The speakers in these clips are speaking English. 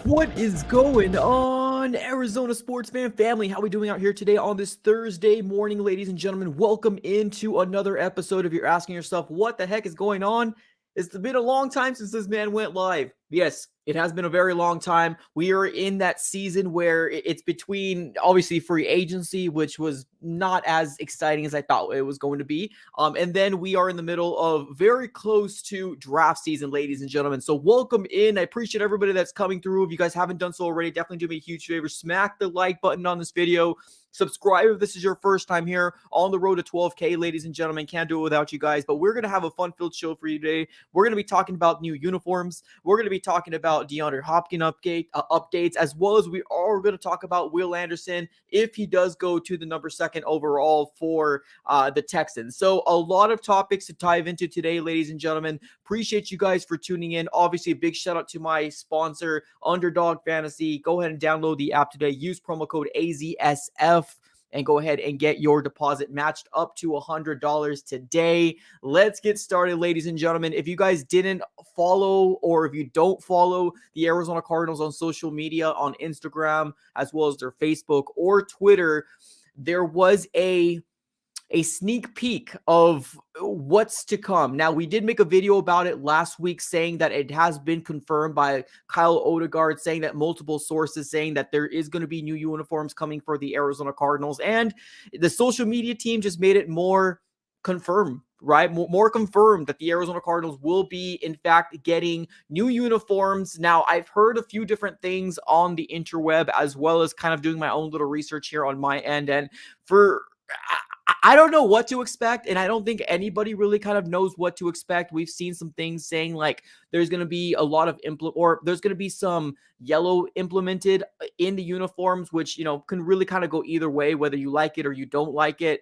What is going on, Arizona sports fan family? How are we doing out here today on this Thursday morning, ladies and gentlemen? Welcome into another episode. If you're asking yourself, what the heck is going on? It's been a long time since this man went live. Yes, it has been a very long time. We are in that season where it's between, obviously, free agency, which was not as exciting as I thought it was going to be. And then we are in the middle of very close to draft season, ladies and gentlemen. So welcome in. I appreciate everybody that's coming through. If you guys haven't done so already, definitely do me a huge favor. Smack the like button on this video. Subscribe if this is your first time here on the road to 12K, ladies and gentlemen. Can't do it without you guys, but we're going to have a fun-filled show for you today. We're going to be talking about new uniforms. We're going to be talking about DeAndre Hopkins updates, as well as we are going to talk about Will Anderson if he does go to the number 2 overall for the Texans. So a lot of topics to dive into today, ladies and gentlemen. Appreciate you guys for tuning in. Obviously, a big shout out to my sponsor, Underdog Fantasy. Go ahead and download the app today. Use promo code AZSF. And go ahead and get your deposit matched up to $100 today. Let's get started, ladies and gentlemen. If you guys didn't follow, or if you don't follow the Arizona Cardinals on social media, on Instagram, as well as their Facebook or Twitter, there was a sneak peek of what's to come. Now, we did make a video about it last week saying that it has been confirmed by Kyle Odegaard, saying that multiple sources saying that there is going to be new uniforms coming for the Arizona Cardinals. And the social media team just made it more confirmed, right? More confirmed that the Arizona Cardinals will be, in fact, getting new uniforms. Now, I've heard a few different things on the interweb, as well as kind of doing my own little research here on my end. And I don't know what to expect, and I don't think anybody really kind of knows what to expect. We've seen some things saying like there's going to be a lot of there's going to be some yellow implemented in the uniforms, which, can really kind of go either way, whether you like it or you don't like it.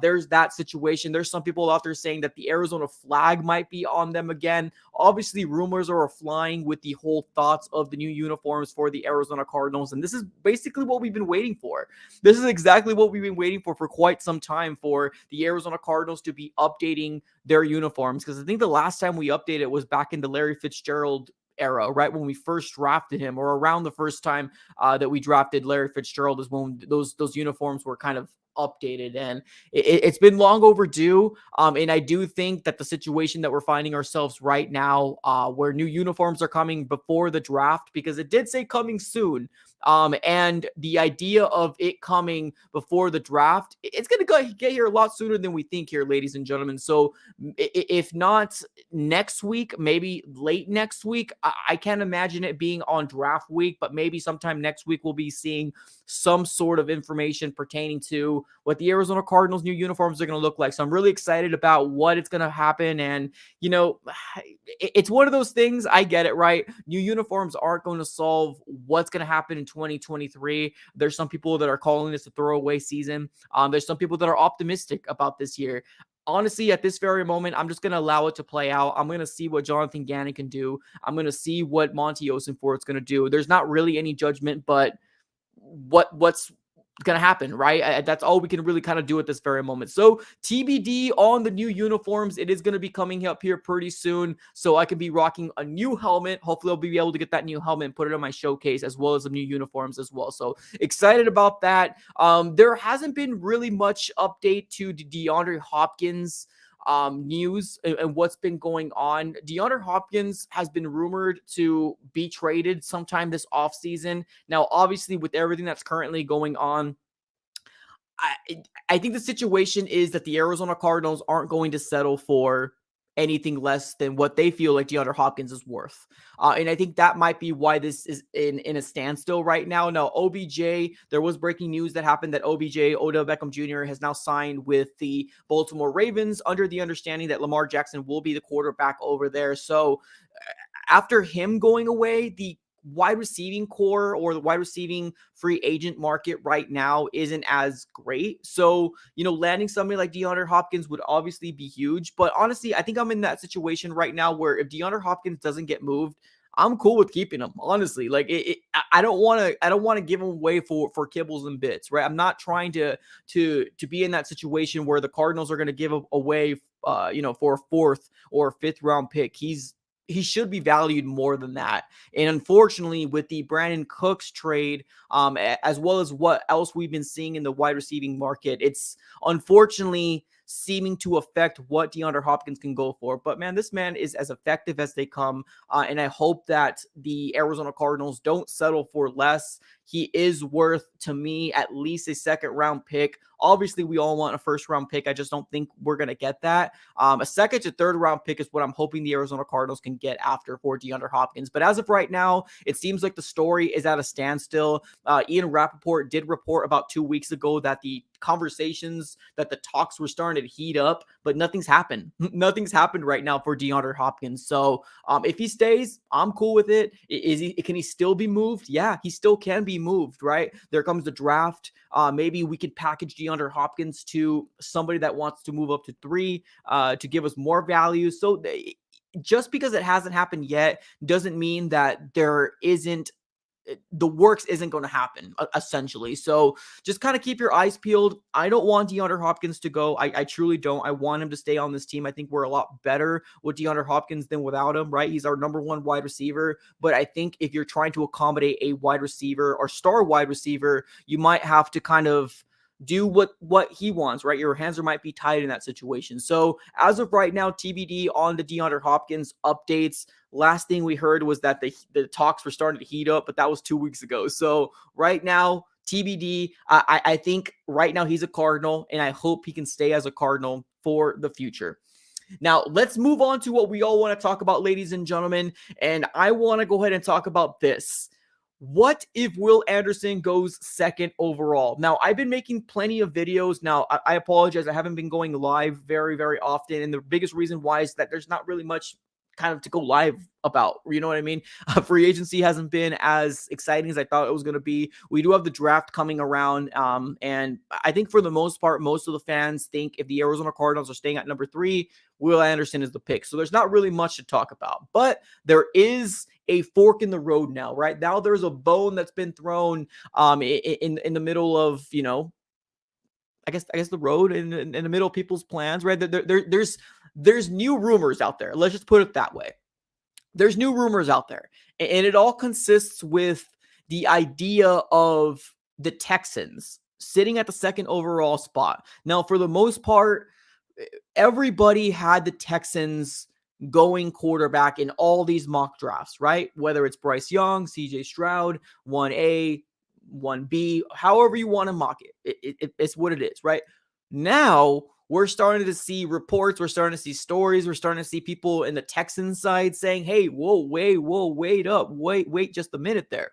There's that situation. There's some people out there saying that the Arizona flag might be on them again. Obviously, rumors are flying with the whole thoughts of the new uniforms for the Arizona Cardinals, and this is basically what we've been waiting for. This is exactly what we've been waiting for quite some time, for the Arizona Cardinals to be updating their uniforms, because I think the last time we updated was back in the Larry Fitzgerald era, right when we first drafted him, or around the first time that we drafted Larry Fitzgerald is when those uniforms were kind of updated, and it's been long overdue. And I do think that the situation that we're finding ourselves right now, where new uniforms are coming before the draft, because it did say coming soon, and the idea of it coming before the draft, it's going to get here a lot sooner than we think here, ladies and gentlemen. So if not next week, maybe late next week. I can't imagine it being on draft week, but maybe sometime next week we'll be seeing some sort of information pertaining to what the Arizona Cardinals new uniforms are going to look like. So I'm really excited about what it's going to happen. And, it's one of those things. I get it, right? New uniforms aren't going to solve what's going to happen in 2023. There's some people that are calling this a throwaway season. There's some people that are optimistic about this year. Honestly, at this very moment, I'm just going to allow it to play out. I'm going to see what Jonathan Gannon can do. I'm going to see what Monty Osenfort's going to do. There's not really any judgment, but what's going to happen, right? That's all we can really kind of do at this very moment. So TBD on the new uniforms. It is going to be coming up here pretty soon. So I can be rocking a new helmet. Hopefully I'll be able to get that new helmet and put it on my showcase, as well as the new uniforms as well. So excited about that. There hasn't been really much update to the DeAndre Hopkins news and what's been going on. DeAndre Hopkins has been rumored to be traded sometime this offseason. Now, obviously, with everything that's currently going on, I think the situation is that the Arizona Cardinals aren't going to settle for anything less than what they feel like DeAndre Hopkins is worth. And I think that might be why this is in a standstill right now. Now, OBJ, there was breaking news that happened that Odell Beckham Jr. has now signed with the Baltimore Ravens under the understanding that Lamar Jackson will be the quarterback over there. So after him going away, the wide receiving core or the wide receiving free agent market right now isn't as great. So, landing somebody like DeAndre Hopkins would obviously be huge. But honestly, I think I'm in that situation right now where if DeAndre Hopkins doesn't get moved, I'm cool with keeping him. Honestly, like I don't want to give him away for kibbles and bits, right? I'm not trying to be in that situation where the Cardinals are going to give away, for a fourth or fifth round pick. He should be valued more than that. And unfortunately, with the Brandon Cooks trade, as well as what else we've been seeing in the wide receiving market, it's unfortunately seeming to affect what DeAndre Hopkins can go for. But man, this man is as effective as they come. And I hope that the Arizona Cardinals don't settle for less. He is worth, to me, at least a second round pick. Obviously, we all want a first round pick. I just don't think we're going to get that. A second to third round pick is what I'm hoping the Arizona Cardinals can get after for DeAndre Hopkins. But as of right now, it seems like the story is at a standstill. Ian Rappaport did report about 2 weeks ago that the conversations, that the talks were starting to heat up, but nothing's happened. Nothing's happened right now for DeAndre Hopkins. So if he stays, I'm cool with it. Can he still be moved? Yeah, he still can be moved, right? There comes the draft. Maybe we could package DeAndre Hopkins to somebody that wants to move up to 3 to give us more value. So just because it hasn't happened yet doesn't mean that the works isn't going to happen, essentially. So just kind of keep your eyes peeled. I don't want DeAndre Hopkins to go. I truly don't. I want him to stay on this team. I think we're a lot better with DeAndre Hopkins than without him, right? He's our number one wide receiver. But I think if you're trying to accommodate a wide receiver or star wide receiver, you might have to kind of do what he wants, right? Your hands might be tied in that situation. So as of right now, TBD on the DeAndre Hopkins updates. Last thing we heard was that the talks were starting to heat up, but that was 2 weeks ago. So right now, TBD. I think right now he's a Cardinal, and I hope he can stay as a Cardinal for the future. Now, let's move on to what we all want to talk about, ladies and gentlemen. And I want to go ahead and talk about this. What if Will Anderson goes second overall? Now, I've been making plenty of videos. Now, I apologize. I haven't been going live very, very often. And the biggest reason why is that there's not really much kind of to go live about. You know what I mean? Free agency hasn't been as exciting as I thought it was going to be. We do have the draft coming around. And I think for the most part, most of the fans think if the Arizona Cardinals are staying at number 3, Will Anderson is the pick. So there's not really much to talk about. But there is a fork in the road now, right? Now there's a bone that's been thrown in the middle of, I guess the road in the middle of people's plans, right? There's new rumors out there. Let's just put it that way. There's new rumors out there, and it all consists with the idea of the Texans sitting at the second overall spot. Now, for the most part, everybody had the Texans going quarterback in all these mock drafts, right? Whether it's Bryce Young, CJ Stroud, 1A, 1B, however you want to mock it. It's what it is, right? Now, we're starting to see reports. We're starting to see stories. We're starting to see people in the Texans side saying, hey, wait up. Wait just a minute there.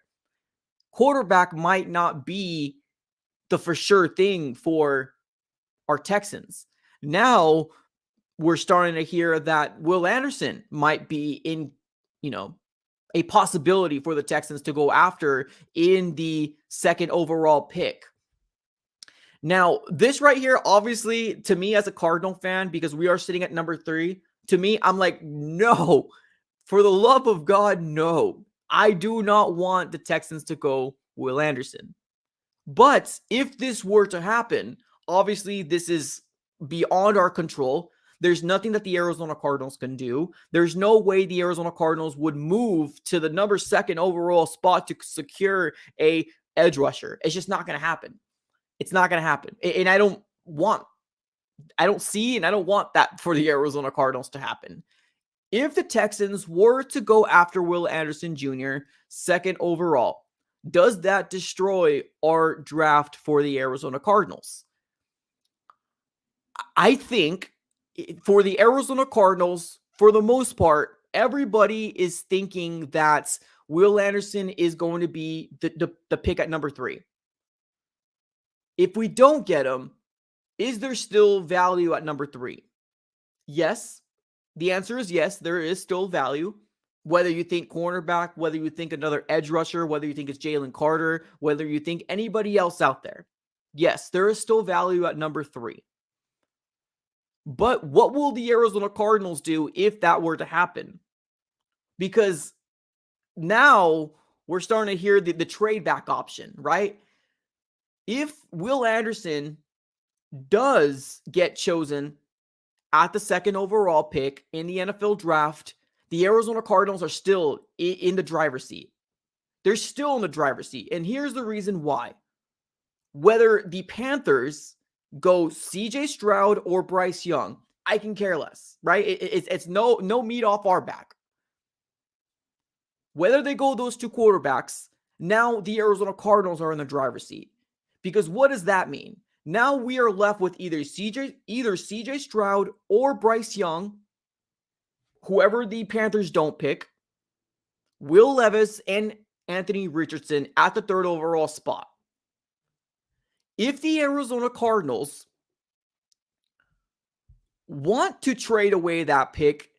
Quarterback might not be the for sure thing for our Texans. Now we're starting to hear that Will Anderson might be in, a possibility for the Texans to go after in the second overall pick. Now, this right here, obviously, to me as a Cardinal fan, because we are sitting at number 3, to me, I'm like, no, for the love of God, no. I do not want the Texans to go Will Anderson. But if this were to happen, obviously, this is beyond our control. There's nothing that the Arizona Cardinals can do. There's no way the Arizona Cardinals would move to the number 2 overall spot to secure a edge rusher. It's just not going to happen. It's not going to happen. And I don't see and I don't want that for the Arizona Cardinals to happen. If the Texans were to go after Will Anderson Jr. 2nd overall, does that destroy our draft for the Arizona Cardinals? I think for the Arizona Cardinals, for the most part, everybody is thinking that Will Anderson is going to be the pick at number 3. If we don't get him, is there still value at number 3? Yes. The answer is yes, there is still value. Whether you think cornerback, whether you think another edge rusher, whether you think it's Jalen Carter, whether you think anybody else out there. Yes, there is still value at number 3. But what will the Arizona Cardinals do if that were to happen? Because now we're starting to hear the trade back option, right? If Will Anderson does get chosen at the 2nd overall pick in the NFL draft, the Arizona Cardinals are still in the driver's seat. They're still in the driver's seat. And here's the reason why. Whether the Panthers go CJ Stroud or Bryce Young, I can care less, right? It's no meat off our back. Whether they go those 2 quarterbacks, now the Arizona Cardinals are in the driver's seat. Because what does that mean? Now we are left with either CJ Stroud or Bryce Young, whoever the Panthers don't pick, Will Levis and Anthony Richardson at the 3rd overall spot. If the Arizona Cardinals want to trade away that pick,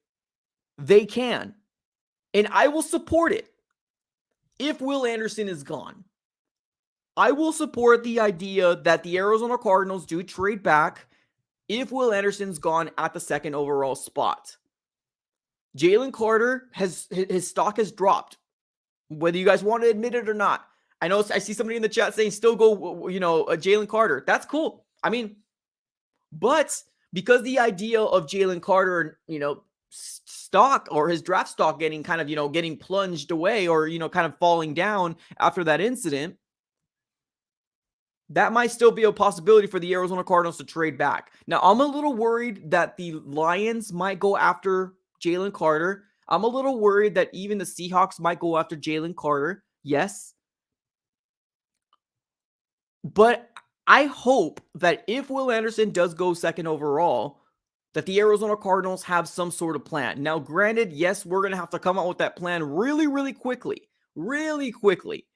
they can. And I will support it if Will Anderson is gone. I will support the idea that the Arizona Cardinals do trade back if Will Anderson's gone at the 2nd overall spot. Jalen Carter his stock has dropped, whether you guys want to admit it or not. I know I see somebody in the chat saying still go, Jalen Carter. That's cool. I mean, but because the idea of Jalen Carter, stock or his draft stock getting kind of, getting plunged away or, kind of falling down after that incident, that might still be a possibility for the Arizona Cardinals to trade back. Now, I'm a little worried that the Lions might go after Jalen Carter. I'm a little worried that even the Seahawks might go after Jalen Carter. Yes. But I hope that if Will Anderson does go 2nd overall, that the Arizona Cardinals have some sort of plan. Now, granted, yes, we're going to have to come out with that plan really, really quickly. Really quickly.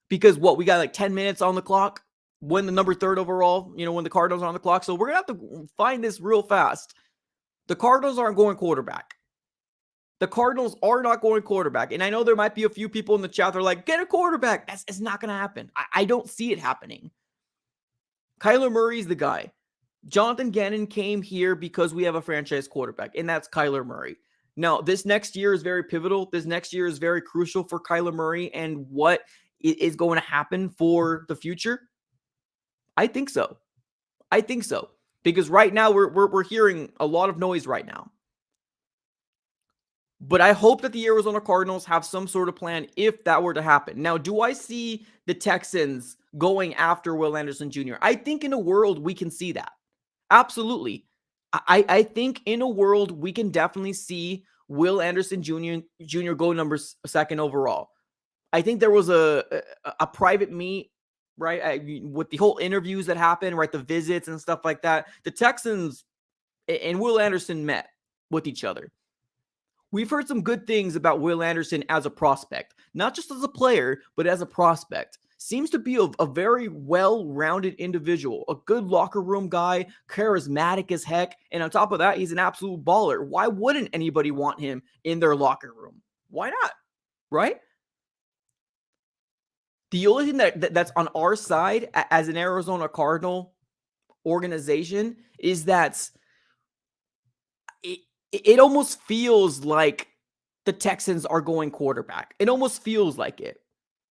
Because we got like 10 minutes on the clock when the number 3rd overall, when the Cardinals are on the clock. So we're going to have to find this real fast. The Cardinals aren't going quarterback. The Cardinals are not going quarterback. And I know there might be a few people in the chat that are like, get a quarterback. It's not going to happen. I don't see it happening. Kyler Murray's the guy. Jonathan Gannon came here because we have a franchise quarterback, and that's Kyler Murray. Now, this next year is very pivotal. This next year is very crucial for Kyler Murray and what is going to happen for the future. I think so. Because right now we're hearing a lot of noise right now. But I hope that the Arizona Cardinals have some sort of plan if that were to happen. Now, do I see the Texans going after Will Anderson Jr.? I think in a world we can see that. Absolutely. I think in a world we can definitely see Will Anderson Jr. go number 2nd overall. I think there was a private meet, right? With the whole interviews that happened, right? The visits and stuff like that. The Texans and Will Anderson met with each other. We've heard some good things about Will Anderson as a prospect, not just as a player, but as a prospect. seems to be a very well-rounded individual, a good locker room guy, charismatic as heck, and on top of that, he's an absolute baller. Why wouldn't anybody want him in their locker room? Why not? Right? The only thing that's on our side as an Arizona Cardinal organization is that it, it almost feels like the Texans are going quarterback. It almost feels like it.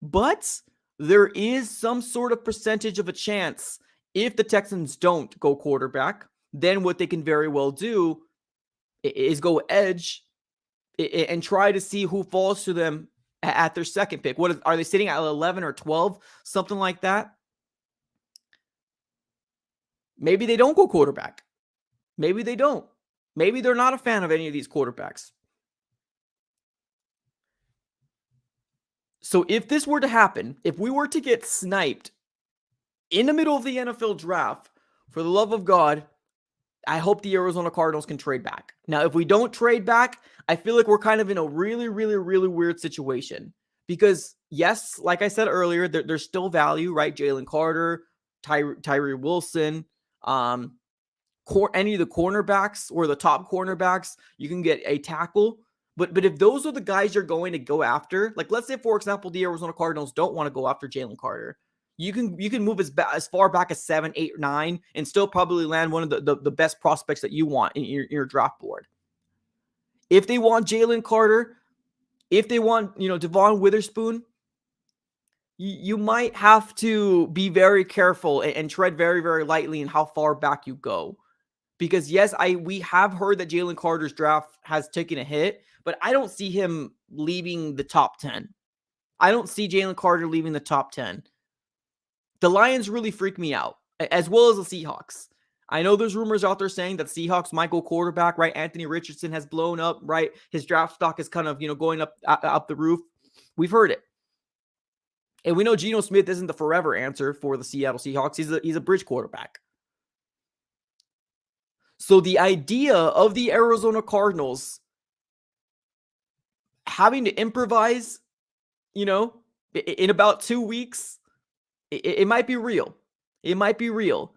But there is some sort of percentage of a chance if the Texans don't go quarterback, then what they can very well do is go edge and try to see who falls to them at their second pick. Are they sitting at 11 or 12? Something like that. Maybe they don't go quarterback. Maybe they don't. Maybe they're not a fan of any of these quarterbacks. So if this were to happen, if we were to get sniped in the middle of the NFL draft, for the love of God, I hope the Arizona Cardinals can trade back. Now, if we don't trade back, I feel like we're kind of in a really, really, really weird situation. Because, yes, like I said earlier, there's still value, right? Jalen Carter, Tyree Wilson, any of the cornerbacks or the top cornerbacks, you can get a tackle. But if those are the guys you're going to go after, like let's say, for example, the Arizona Cardinals don't want to go after Jalen Carter. You can move as far back as 7, 8, 9 and still probably land one of the best prospects that you want in your draft board. If they want Jalen Carter, if they want, Devon Witherspoon, you might have to be very careful and tread very, very lightly in how far back you go. Because yes, we have heard that Jalen Carter's draft has taken a hit, but I don't see him leaving the top 10. I don't see Jalen Carter leaving the top 10. The Lions really freak me out, as well as the Seahawks. I know there's rumors out there saying that Seahawks might go quarterback, right? Anthony Richardson has blown up, right? His draft stock is kind of, going up the roof. We've heard it. And we know Geno Smith isn't the forever answer for the Seattle Seahawks. He's a bridge quarterback. So the idea of the Arizona Cardinals having to improvise, in about 2 weeks, it might be real. It might be real.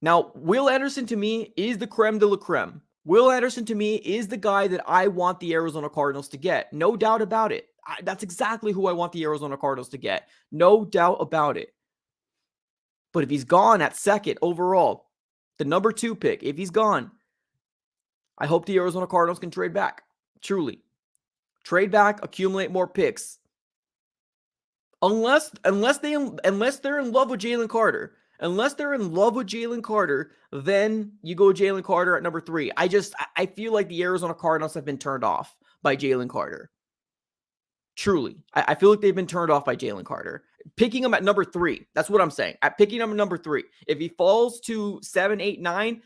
Now, Will Anderson to me is the creme de la creme. Will Anderson to me is the guy that I want the Arizona Cardinals to get. No doubt about it. That's exactly who I want the Arizona Cardinals to get. No doubt about it. But if he's gone at second overall, the number 2 pick, if he's gone, I hope the Arizona Cardinals can trade back. Truly. Trade back, accumulate more picks. Unless they're in love with Jalen Carter. Unless they're in love with Jalen Carter, then you go Jalen Carter at number 3. I feel like the Arizona Cardinals have been turned off by Jalen Carter. Truly. I feel like they've been turned off by Jalen Carter. Picking him at number 3. That's what I'm saying. At picking him at number 3. If he falls to 7, 8, 9,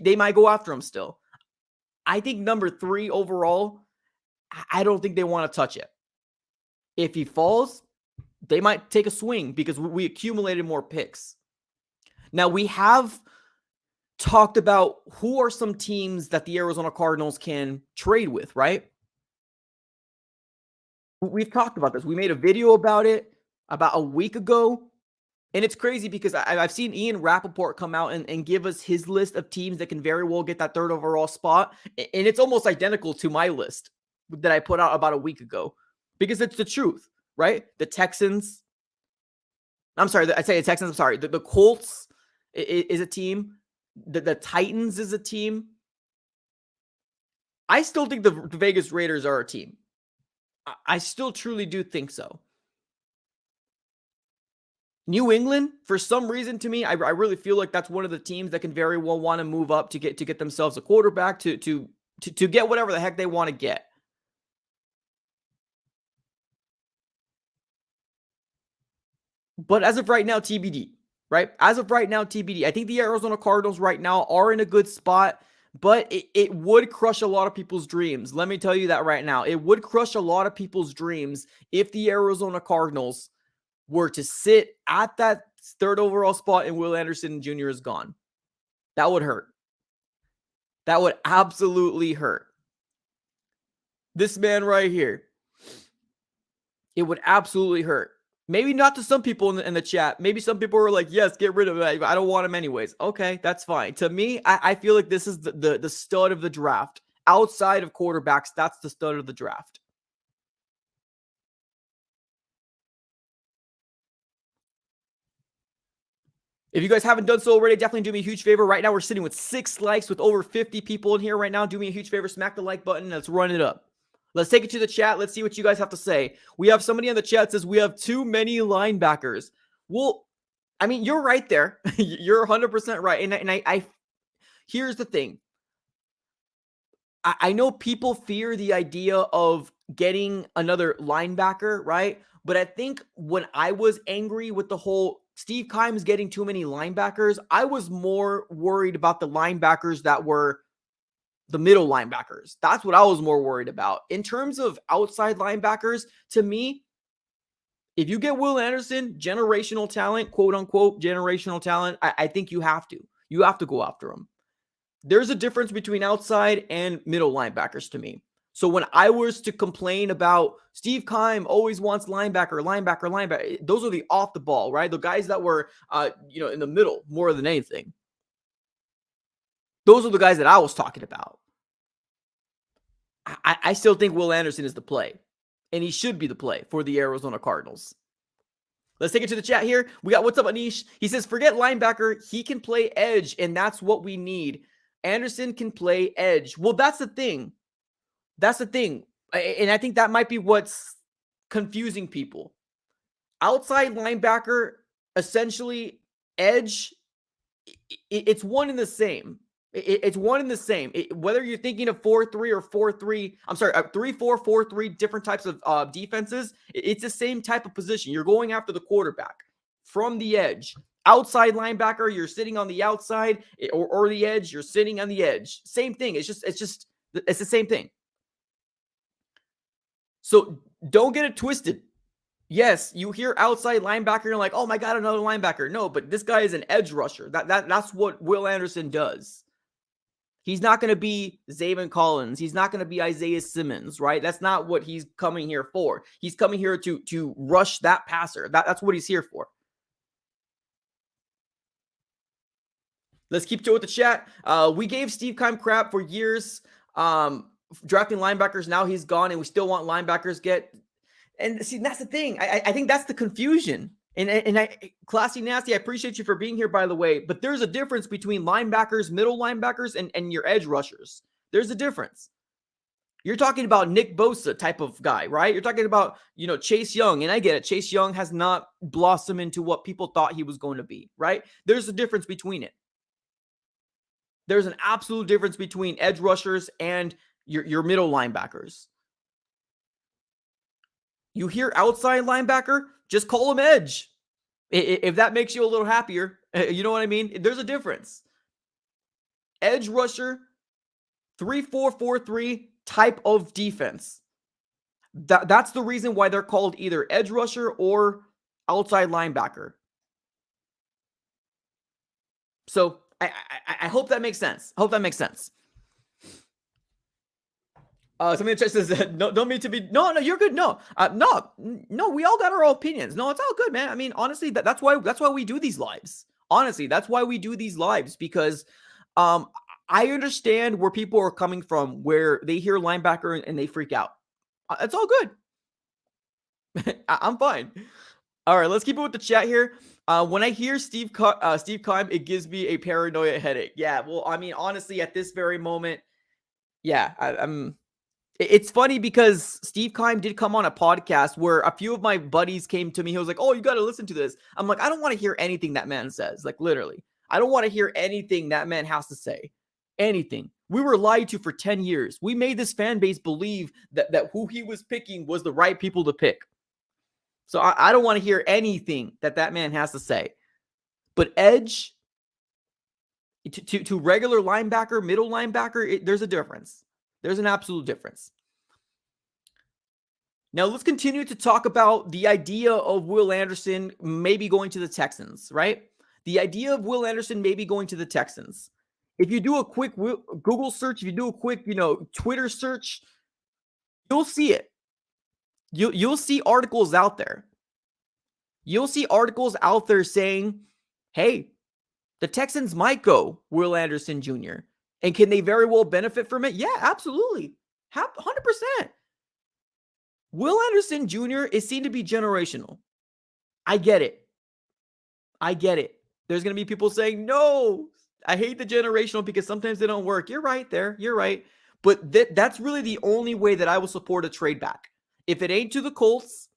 they might go after him still. I think number 3 overall, I don't think they want to touch it. If he falls, they might take a swing because we accumulated more picks. Now, we have talked about who are some teams that the Arizona Cardinals can trade with, right? We've talked about this. We made a video about it about a week ago. And it's crazy because I've seen Ian Rappaport come out and give us his list of teams that can very well get that 3rd overall spot. And it's almost identical to my list that I put out about a week ago. Because it's the truth, right? The Texans. I'm sorry, I say the Texans. I'm sorry. The Colts is a team. The Titans is a team. I still think the Vegas Raiders are a team. I still truly do think so. New England, for some reason to me, I really feel like that's one of the teams that can very well want to move up to get themselves a quarterback to get whatever the heck they want to get. But as of right now, TBD, right? As of right now, TBD. I think the Arizona Cardinals right now are in a good spot, but it would crush a lot of people's dreams. Let me tell you that right now. It would crush a lot of people's dreams if the Arizona Cardinals were to sit at that 3rd overall spot and Will Anderson Jr. is gone. That would hurt. That would absolutely hurt. This man right here. It would absolutely hurt. Maybe not to some people in the chat. Maybe some people are like, yes, get rid of it. I don't want him anyways. Okay, that's fine. To me, I feel like this is the stud of the draft. Outside of quarterbacks, that's the stud of the draft. If you guys haven't done so already, definitely do me a huge favor. Right now, we're sitting with 6 likes with over 50 people in here right now. Do me a huge favor. Smack the like button. Let's run it up. Let's take it to the chat. Let's see what you guys have to say. We have somebody in the chat says we have too many linebackers. Well, I mean, you're right there. You're 100% right. And I here's the thing. I know people fear the idea of getting another linebacker, right? But I think when I was angry with the whole Steve Keim's getting too many linebackers, I was more worried about the linebackers that were the middle linebackers. That's what I was more worried about. In terms of outside linebackers, to me, if you get Will Anderson, generational talent, quote unquote, generational talent, I think you have to. You have to go after him. There's a difference between outside and middle linebackers to me. So when I was to complain about Steve Keim always wants linebacker, those are the off the ball, right? The guys that were, in the middle more than anything. Those are the guys that I was talking about. I still think Will Anderson is the play, and he should be the play for the Arizona Cardinals. Let's take it to the chat here. We got what's up, Anish. He says, forget linebacker. He can play edge, and that's what we need. Anderson can play edge. Well, that's the thing. That's the thing. And I think that might be what's confusing people. Outside linebacker, essentially edge, it's one and the same. It's one and the same. Whether you're thinking of 4-3 or 4-3, I'm sorry, 3-4, 4-3, different types of defenses, it's the same type of position. You're going after the quarterback from the edge. Outside linebacker, you're sitting on the outside, or the edge, you're sitting on the edge. Same thing. It's the same thing. So don't get it twisted. Yes, you hear outside linebacker, you're like, oh my God, another linebacker. No, but this guy is an edge rusher. That's what Will Anderson does. He's not going to be Zaven Collins. He's not going to be Isaiah Simmons, right? That's not what he's coming here for. He's coming here to rush that passer. That's what he's here for. Let's keep to it with the chat. We gave Steve Keim crap for years. Drafting linebackers, now he's gone, and we still want linebackers and see, that's the thing. I think that's the confusion. And Classy Nasty, I appreciate you for being here, by the way. But there's a difference between linebackers, middle linebackers, and your edge rushers. There's a difference. You're talking about Nick Bosa type of guy, right? You're talking about, Chase Young. And I get it. Chase Young has not blossomed into what people thought he was going to be, right? There's a difference between it. There's an absolute difference between edge rushers and your middle linebackers. You hear outside linebacker, just call him edge. If that makes you a little happier, you know what I mean? There's a difference. Edge rusher, 3-4-4-3 type of defense. That's the reason why they're called either edge rusher or outside linebacker. So I hope that makes sense. Somebody in the chat says that no, don't mean to be. No, you're good. No, we all got our own opinions. No, it's all good, man. I mean, honestly, that's why we do these lives. Honestly, that's why we do these lives, because I understand where people are coming from, where they hear linebacker and they freak out. It's all good. I'm fine. All right, let's keep it with the chat here. When I hear Steve Keim, it gives me a paranoia headache. Yeah, well, I mean, honestly, at this very moment, yeah, I'm. It's funny because Steve Keim did come on a podcast where a few of my buddies came to me. He was like, oh, you got to listen to this. I'm like, I don't want to hear anything that man says. Like, literally, I don't want to hear anything that man has to say. Anything. We were lied to for 10 years. We made this fan base believe that who he was picking was the right people to pick. So I don't want to hear anything that man has to say. But edge to regular linebacker, middle linebacker, there's a difference. There's an absolute difference. Now, let's continue to talk about the idea of Will Anderson maybe going to the Texans, right? The idea of Will Anderson maybe going to the Texans. If you do a quick Google search, if you do a quick, Twitter search, you'll see it. You'll see articles out there. you'll see articles out there saying, hey, the Texans might go Will Anderson Jr. And can they very well benefit from it? Yeah, absolutely. 100%. Will Anderson Jr. is seen to be generational. I get it. There's going to be people saying, no, I hate the generational because sometimes they don't work. You're right there. You're right. But that's really the only way that I will support a trade back. If it ain't to the Colts,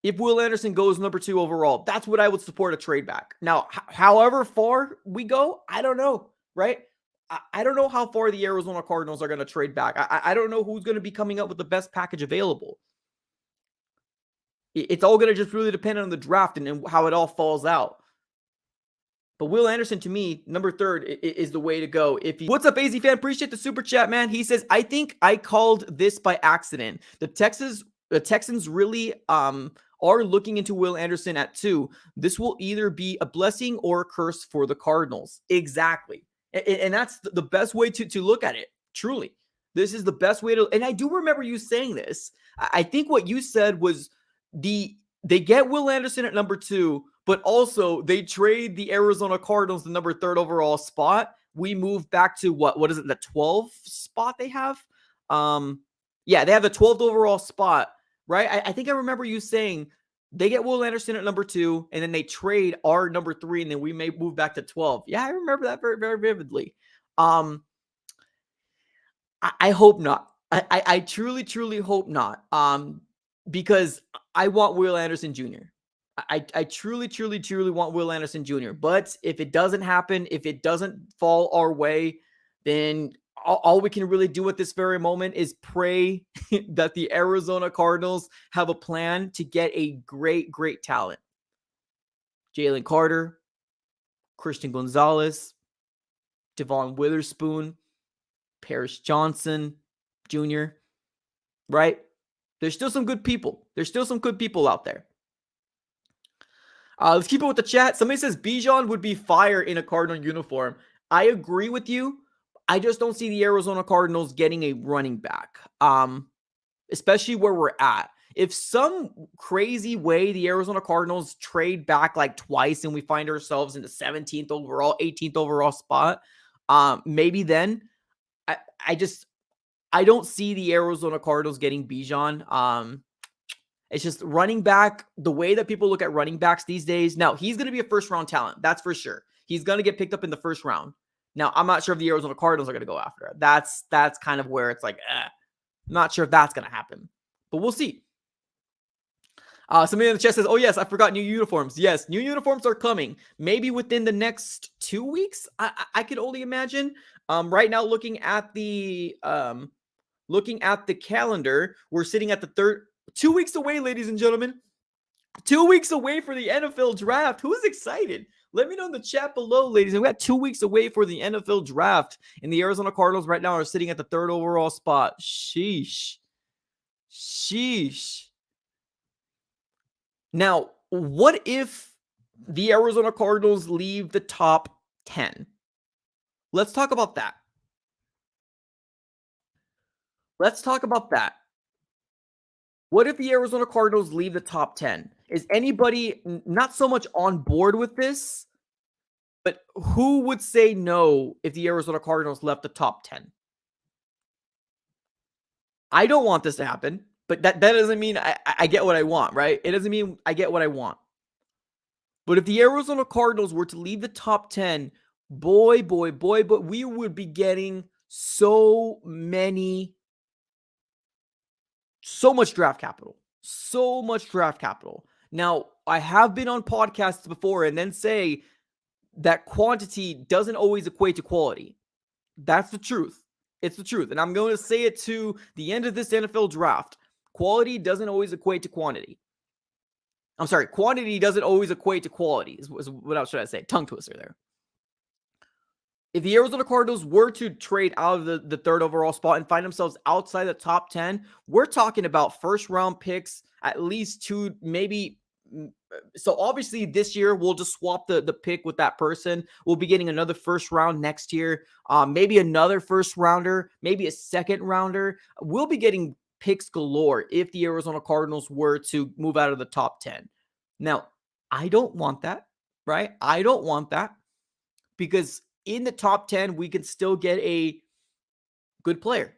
if Will Anderson goes number 2 overall, that's what I would support a trade back. Now, however far we go, I don't know, right? I don't know how far the Arizona Cardinals are going to trade back. I don't know who's going to be coming up with the best package available. It's all going to just really depend on the draft and how it all falls out. But Will Anderson, to me, number 3 is the way to go. What's up, AZ fan? Appreciate the super chat, man. He says, I think I called this by accident. The Texans really are looking into Will Anderson at 2. This will either be a blessing or a curse for the Cardinals. Exactly. And that's the best way to look at it. Truly. This is the best way to, and I do remember you saying this. I think what you said was they get Will Anderson at number 2, but also they trade the Arizona Cardinals the number 3 overall spot. We move back to what is it, the 12th spot they have? Yeah, they have the 12th overall spot, right? I think I remember you saying they get Will Anderson at number 2, and then they trade our number 3, and then we may move back to 12. Yeah, I remember that very, very vividly. I hope not. I truly, truly hope not. Because I want Will Anderson Jr. I truly, truly, truly want Will Anderson Jr. But if it doesn't happen, if it doesn't fall our way, then all we can really do at this very moment is pray that the Arizona Cardinals have a plan to get a great, great talent. Jalen Carter, Christian Gonzalez, Devon Witherspoon, Paris Johnson Jr., right? There's still some good people. There's still some good people out there. Let's keep it with the chat. Somebody says Bijan would be fire in a Cardinal uniform. I agree with you. I just don't see the Arizona Cardinals getting a running back, especially where we're at. If some crazy way the Arizona Cardinals trade back like twice and we find ourselves in the 17th overall, 18th overall spot, maybe then I don't see the Arizona Cardinals getting Bijan. It's just running back, the way that people look at running backs these days. Now, he's going to be a first-round talent. That's for sure. He's going to get picked up in the first round. Now, I'm not sure if the Arizona Cardinals are going to go after it. That's kind of where it's like, I'm not sure if that's going to happen. But we'll see. Somebody in the chat says, oh, yes, I forgot new uniforms. Yes, new uniforms are coming. Maybe within the next 2 weeks, I could only imagine. Right now, looking at the calendar, we're sitting at the 2 weeks away, ladies and gentlemen. 2 weeks away for the NFL draft. Who's excited? Let me know in the chat below, ladies. And we got 2 weeks away for the NFL draft. And the Arizona Cardinals right now are sitting at the 3rd overall spot. Sheesh. Now, what if the Arizona Cardinals leave the top 10? Let's talk about that. What if the Arizona Cardinals leave the top 10? Is anybody not so much on board with this, but who would say no if the Arizona Cardinals left the top 10? I don't want this to happen, but that doesn't mean I get what I want, right? It doesn't mean I get what I want. But if the Arizona Cardinals were to leave the top 10, boy, but we would be getting so much draft capital. Now, I have been on podcasts before and then say that quantity doesn't always equate to quality. That's the truth. It's the truth. And I'm going to say it to the end of this NFL draft. Quality doesn't always equate to quantity. I'm sorry, quantity doesn't always equate to quality. What else should I say? Tongue twister there. If the Arizona Cardinals were to trade out of the 3rd overall spot and find themselves outside the top 10, we're talking about first-round picks, at least 2, maybe. So obviously this year we'll just swap the pick with that person. We'll be getting another first round next year, maybe another first rounder, maybe a second rounder. We'll be getting picks galore if the Arizona Cardinals were to move out of the top 10. Now, I don't want that, right? I don't want that because in the top 10, we can still get a good player.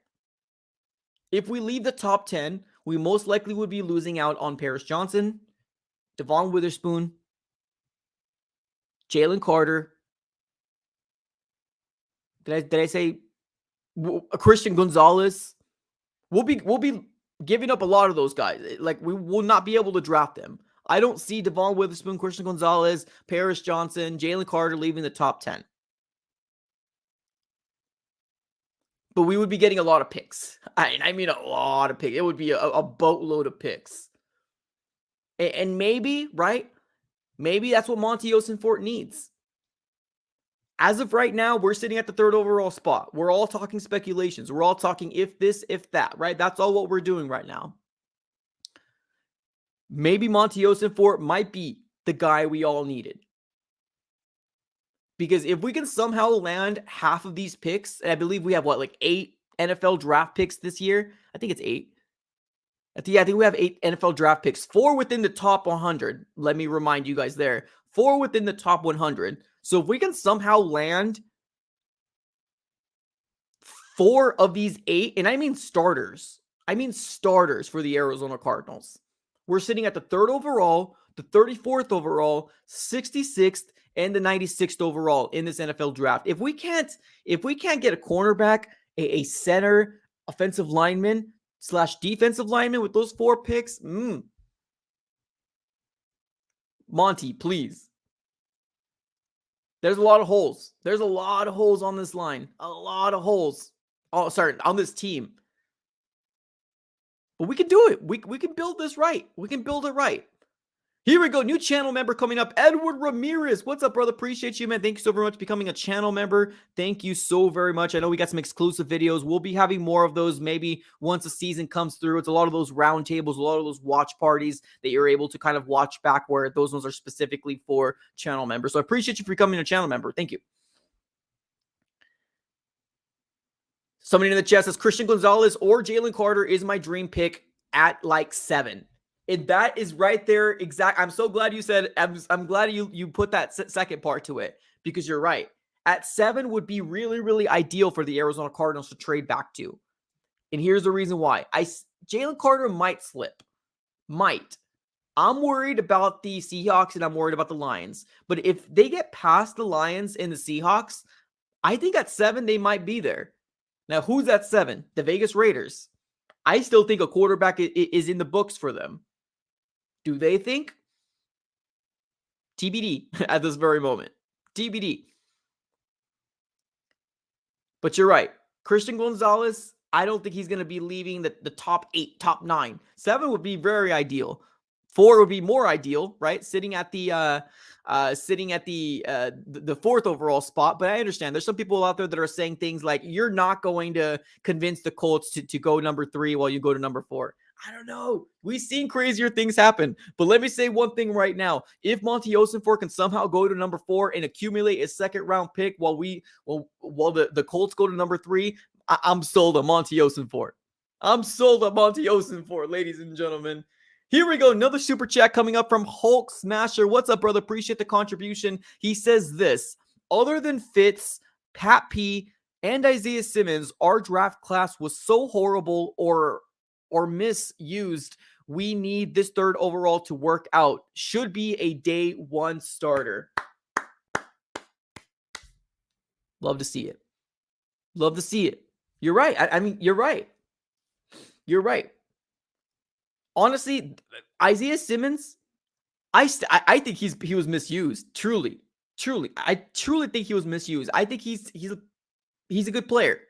If we leave the top 10, we most likely would be losing out on Paris Johnson, Devon Witherspoon, Jalen Carter. Did I say Christian Gonzalez? We'll be giving up a lot of those guys. Like, we will not be able to draft them. I don't see Devon Witherspoon, Christian Gonzalez, Paris Johnson, Jalen Carter leaving the top 10. But we would be getting a lot of picks. I mean a lot of picks. It would be a boatload of picks. And maybe, right? Maybe that's what Monty Osenfort needs. As of right now, we're sitting at the 3rd overall spot. We're all talking speculations. We're all talking if this, if that, right? That's all what we're doing right now. Maybe Monty Osenfort might be the guy we all needed. Because if we can somehow land half of these picks, and I believe we have 8 NFL draft picks this year? I think it's 8. I think we have 8 NFL draft picks, 4 within the top 100. Let me remind you guys there. 4 within the top 100. So if we can somehow land 4 of these 8, and I mean starters for the Arizona Cardinals. We're sitting at the 3rd overall, the 34th overall, 66th, and the 96th overall in this NFL draft. If we can't get a cornerback, a center, offensive lineman / defensive lineman with those 4 picks, Monty, please. There's a lot of holes. There's a lot of holes on this line. A lot of holes. Oh, sorry, on this team. But we can do it. We can build this right. We can build it right. Here we go. New channel member coming up. Edward Ramirez. What's up, brother? Appreciate you, man. Thank you so very much for becoming a channel member. Thank you so very much. I know we got some exclusive videos. We'll be having more of those maybe once the season comes through. It's a lot of those round tables, a lot of those watch parties that you're able to kind of watch back where those ones are specifically for channel members. So I appreciate you for becoming a channel member. Thank you. Somebody in the chat says Christian Gonzalez or Jalen Carter is my dream pick at 7. And that is right there. I'm so glad you said, I'm glad you put that second part to it, because you're right. At 7 would be really, really ideal for the Arizona Cardinals to trade back to. And here's the reason why. Jalen Carter might slip. Might. I'm worried about the Seahawks and I'm worried about the Lions. But if they get past the Lions and the Seahawks, I think at 7 they might be there. Now, who's at 7? The Vegas Raiders. I still think a quarterback is in the books for them. Do they think? TBD at this very moment. TBD. But you're right. Christian Gonzalez, I don't think he's going to be leaving the top 8, top 9. 7 would be very ideal. 4 would be more ideal, right? Sitting at the 4th overall spot. But I understand there's some people out there that are saying things like, you're not going to convince the Colts to go number 3 while you go to number 4. I don't know. We've seen crazier things happen. But let me say one thing right now. If Monty Osenfort can somehow go to number 4 and accumulate a 2nd round pick while the Colts go to number 3, I'm sold on Monty Osenfort. I'm sold on Monty Osenfort, ladies and gentlemen. Here we go. Another super chat coming up from Hulk Smasher. What's up, brother? Appreciate the contribution. He says this: other than Fitz, Pat P, and Isaiah Simmons, our draft class was so horrible or misused. We need this 3rd overall to work out. Should be a day 1 starter. Love to see it. Love to see it. You're right. I mean, you're right. You're right. Honestly, Isaiah Simmons, I think he was misused. Truly. I truly think he was misused. I think he's a good player.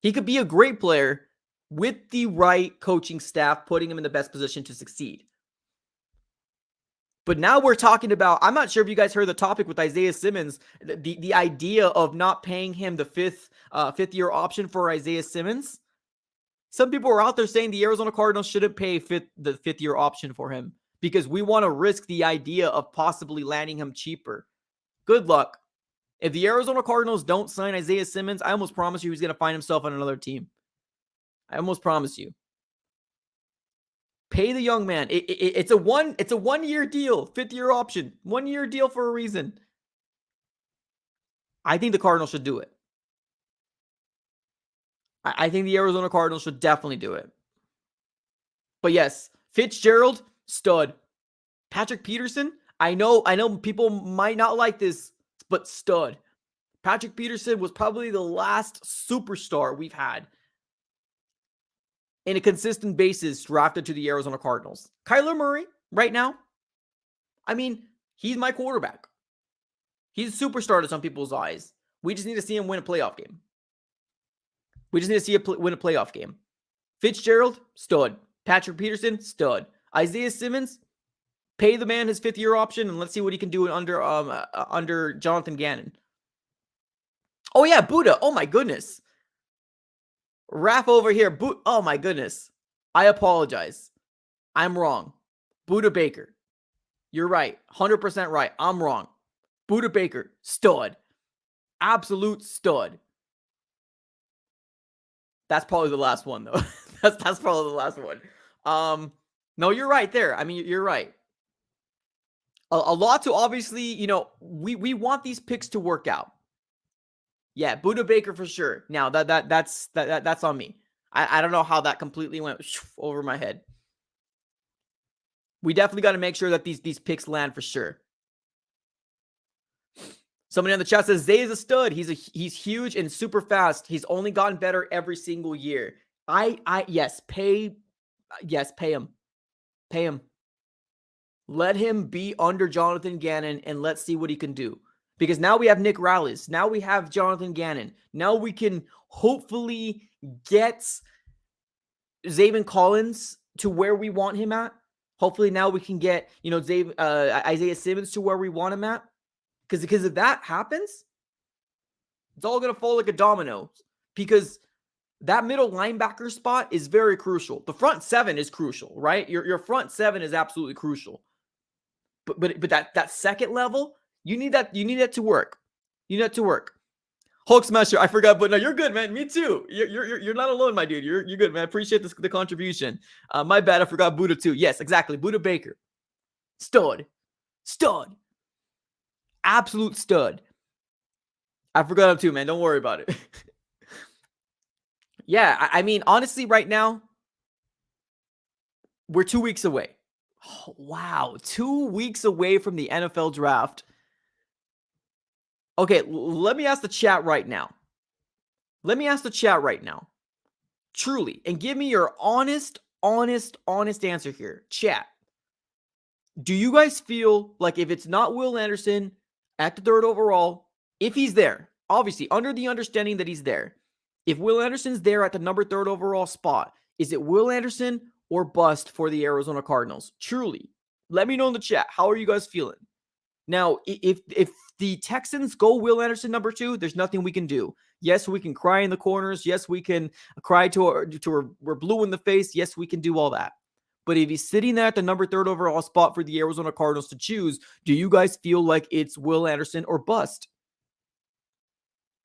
He could be a great player with the right coaching staff, putting him in the best position to succeed. But now we're talking about, I'm not sure if you guys heard the topic with Isaiah Simmons, the idea of not paying him the fifth year option for Isaiah Simmons. Some people are out there saying the Arizona Cardinals shouldn't pay the 5th year option for him because we want to risk the idea of possibly landing him cheaper. Good luck. If the Arizona Cardinals don't sign Isaiah Simmons, I almost promise you he's going to find himself on another team. I almost promise you. Pay the young man. It's a 1-year deal, 5th-year option, 1-year deal for a reason. I think the Cardinals should do it. I think the Arizona Cardinals should definitely do it. But yes, Fitzgerald, stud. Patrick Peterson, I know people might not like this, but stud. Patrick Peterson was probably the last superstar we've had in a consistent basis drafted to the Arizona Cardinals. Kyler Murray, right now, I mean, he's my quarterback. He's a superstar to some people's eyes. We just need to see him win a playoff game. Win a playoff game. Fitzgerald, stud. Patrick Peterson, stud. Isaiah Simmons, pay the man his 5th-year option, and let's see what he can do under Jonathan Gannon. Oh, yeah, Buddha. Oh, my goodness. Raph over here. Oh, my goodness. I apologize. I'm wrong. Buddha Baker. You're right. 100% right. I'm wrong. Buddha Baker, stud. Absolute stud. That's probably the last one, though. that's probably the last one. No, you're right there. I mean, you're right. A lot to obviously, we want these picks to work out. Yeah, Buddha Baker for sure. Now that's on me. I don't know how that completely went over my head. We definitely got to make sure that these picks land for sure. Somebody on the chat says Zay is a stud. He's huge and super fast. He's only gotten better every single year. Pay him. Pay him. Let him be under Jonathan Gannon and let's see what he can do. Because now we have Nick Rallis. Now we have Jonathan Gannon. Now we can hopefully get Zaven Collins to where we want him at. Hopefully now we can get, Isaiah Simmons to where we want him at. Because if that happens, it's all going to fall like a domino. Because that middle linebacker spot is very crucial. The front 7 is crucial, right? Your front 7 is absolutely crucial. But that second level, you need that to work. You need that to work. Hulk Smasher, I forgot, but no, you're good, man. Me too. You're not alone, my dude. You're good, man. I appreciate the contribution. My bad, I forgot Buddha too. Yes, exactly. Buddha Baker. Stud. Absolute stud. I forgot him too, man. Don't worry about it. Yeah, I mean, honestly, right now, we're 2 weeks away. Oh, wow, 2 weeks away from the NFL draft. Okay, let me ask the chat right now. Truly, and give me your honest answer here. Chat. Do you guys feel like if it's not Will Anderson at the 3rd overall, if he's there, obviously under the understanding that he's there, if Will Anderson's there at the number 3rd overall spot, is it Will Anderson or bust for the Arizona Cardinals? Truly, let me know in the chat. How are you guys feeling? Now, if the Texans go Will Anderson number 2, there's nothing we can do. Yes, we can cry in the corners. Yes, we can cry we're blue in the face. Yes, we can do all that. But if he's sitting there at the number 3rd overall spot for the Arizona Cardinals to choose, do you guys feel like it's Will Anderson or bust?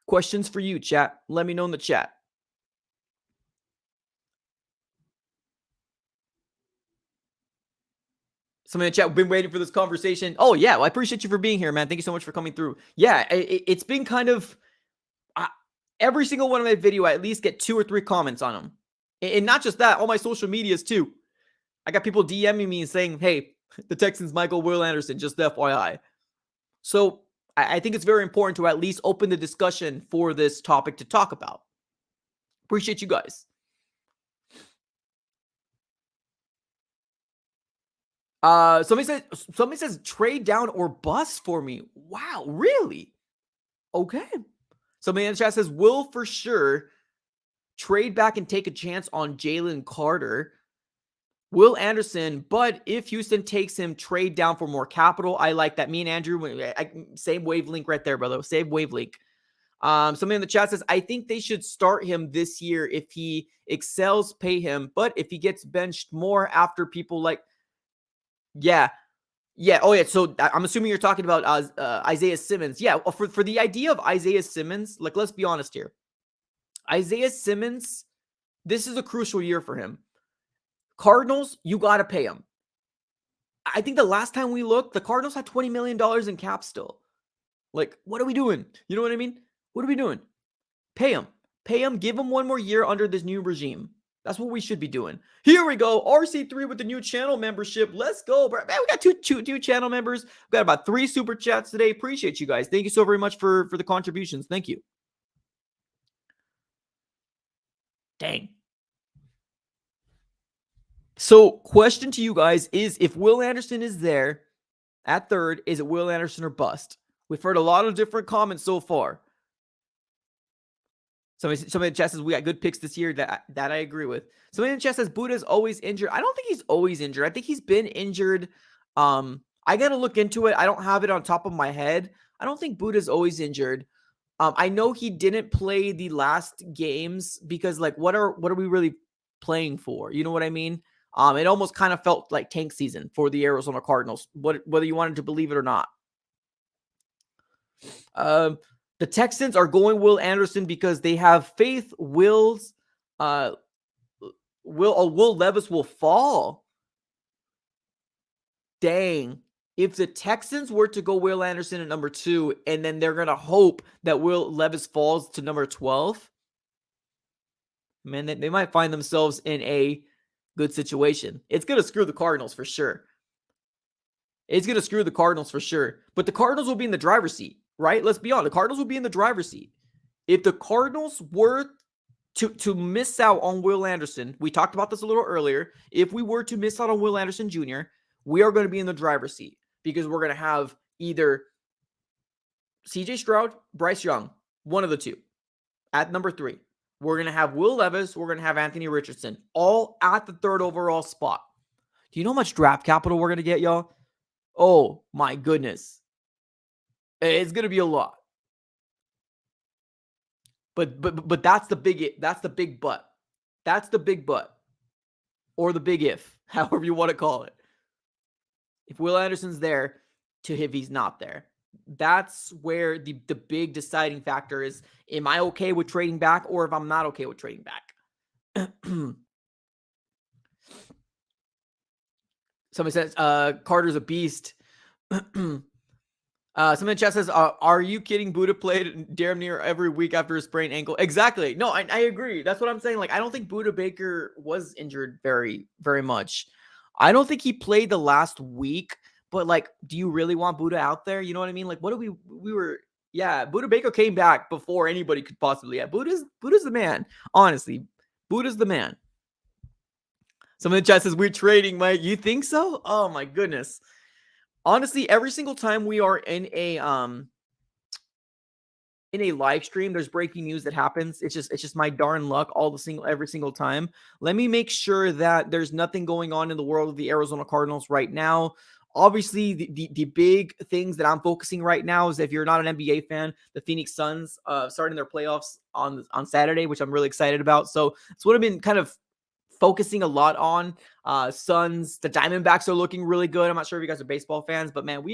Questions for you, chat. Let me know in the chat. Somebody in the chat, we've been waiting for this conversation. Oh, yeah. Well, I appreciate you for being here, man. Thank you so much for coming through. Yeah, it's been kind of every single one of my video, I at least get 2 or 3 comments on them. And not just that, all my social medias too. I got people DMing me and saying, hey, the Texans might go Will Anderson, just FYI. So I think it's very important to at least open the discussion for this topic to talk about. Appreciate you guys. Somebody says trade down or bust for me. Wow, really? Okay. Somebody in the chat says will for sure trade back and take a chance on Jalen Carter. Will Anderson, but if Houston takes him, trade down for more capital. I like that. Me and Andrew, same wavelength right there, brother. Same wavelength. Somebody in the chat says, I think they should start him this year. If he excels, pay him. But if he gets benched more after people like, yeah. Oh, yeah. So I'm assuming you're talking about Isaiah Simmons. Yeah. For the idea of Isaiah Simmons, like, let's be honest here. Isaiah Simmons, this is a crucial year for him. Cardinals, you got to pay him. I think the last time we looked, the Cardinals had $20 million in cap still. Like, what are we doing? You know what I mean? What are we doing? Pay him. Pay him. Give him one more year under this new regime. That's what we should be doing. Here we go. RC3 with the new channel membership. Let's go, bro. Man, we got two channel members. We got about 3 super chats today. Appreciate you guys. Thank you so very much for the contributions. Thank you. Dang. So, question to you guys is, if Will Anderson is there at third, is it Will Anderson or bust? We've heard a lot of different comments so far. Somebody in the chat says we got good picks this year. That I agree with. Somebody in the chat says Buddha's always injured. I don't think he's always injured. I think he's been injured. I got to look into it. I don't have it on top of my head. I don't think Buddha's always injured. I know he didn't play the last games because, like, what are we really playing for? You know what I mean? It almost kind of felt like tank season for the Arizona Cardinals, whether you wanted to believe it or not. The Texans are going Will Anderson because they have faith Will Levis will fall. Dang. If the Texans were to go Will Anderson at number 2, and then they're going to hope that Will Levis falls to number 12, man, they might find themselves in a good situation. It's going to screw the Cardinals for sure. But the Cardinals will be in the driver's seat, right? Let's be honest. The Cardinals will be in the driver's seat. If the Cardinals were to miss out on Will Anderson, we talked about this a little earlier. If we were to miss out on Will Anderson Jr., we are going to be in the driver's seat because we're going to have either CJ Stroud, Bryce Young, one of the two at number 3. We're going to have Will Levis. We're going to have Anthony Richardson, all at the 3rd overall spot. Do you know how much draft capital we're going to get, y'all? Oh, my goodness. It's going to be a lot. But that's the big but. That's the big but. Or the big if, however you want to call it. If Will Anderson's there, to if he's not there. That's where the big deciding factor is. Am I okay with trading back, or if I'm not okay with trading back? Somebody says, Carter's a beast. Somebody in the chat says, are you kidding? Buddha played damn near every week after a sprained ankle. Exactly. No, I agree. That's what I'm saying. Like, I don't think Buddha Baker was injured very, very much. I don't think he played the last week, but, like, do you really want Buddha out there? You know what I mean? Like, what do we were, yeah, Buddha Baker came back before anybody could possibly. Yeah, Buddha's the man. Honestly, Buddha's the man. Someone in the chat says, we're trading, Mike. You think so? Oh, my goodness. Honestly, every single time we are in a live stream, there's breaking news that happens. It's just my darn luck every single time. Let me make sure that there's nothing going on in the world of the Arizona Cardinals right now. Obviously, the big things that I'm focusing right now is, if you're not an NBA fan, the Phoenix Suns starting their playoffs on Saturday, which I'm really excited about. So it's what I've been kind of focusing a lot on. Suns, the Diamondbacks are looking really good. I'm not sure if you guys are baseball fans, but man,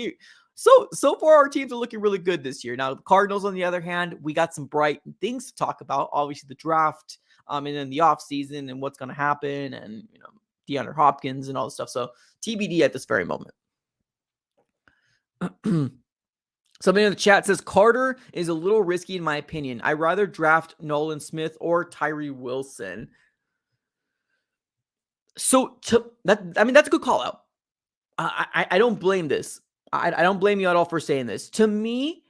so far our teams are looking really good this year. Now, the Cardinals, on the other hand, we got some bright things to talk about. Obviously, the draft, and then the offseason and what's going to happen, and, you know, DeAndre Hopkins and all this stuff. So TBD at this very moment. Somebody in the chat says, Carter is a little risky in my opinion. I'd rather draft Nolan Smith or Tyree Wilson. So that's a good call out. I don't blame this. I don't blame you at all for saying this. To me,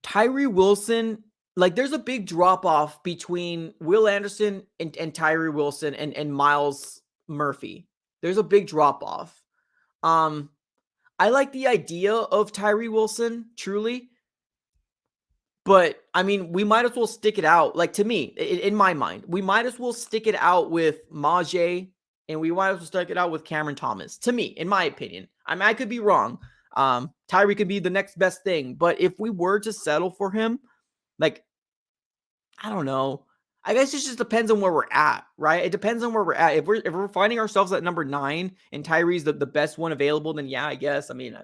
Tyree Wilson, like, there's a big drop off between Will Anderson and Tyree Wilson and Miles Murphy. There's a big drop off. I like the idea of Tyree Wilson, truly. But, I mean, we might as well stick it out. Like, to me, in my mind, we might as well stick it out with Majay, and we might as well stick it out with Cameron Thomas. To me, in my opinion. I mean, I could be wrong. Tyree could be the next best thing. But if we were to settle for him, like, I don't know. I guess it just depends on where we're at, right? It depends on where we're at. If we're finding ourselves at number 9 and Tyree's the best one available, then yeah, I guess. I mean,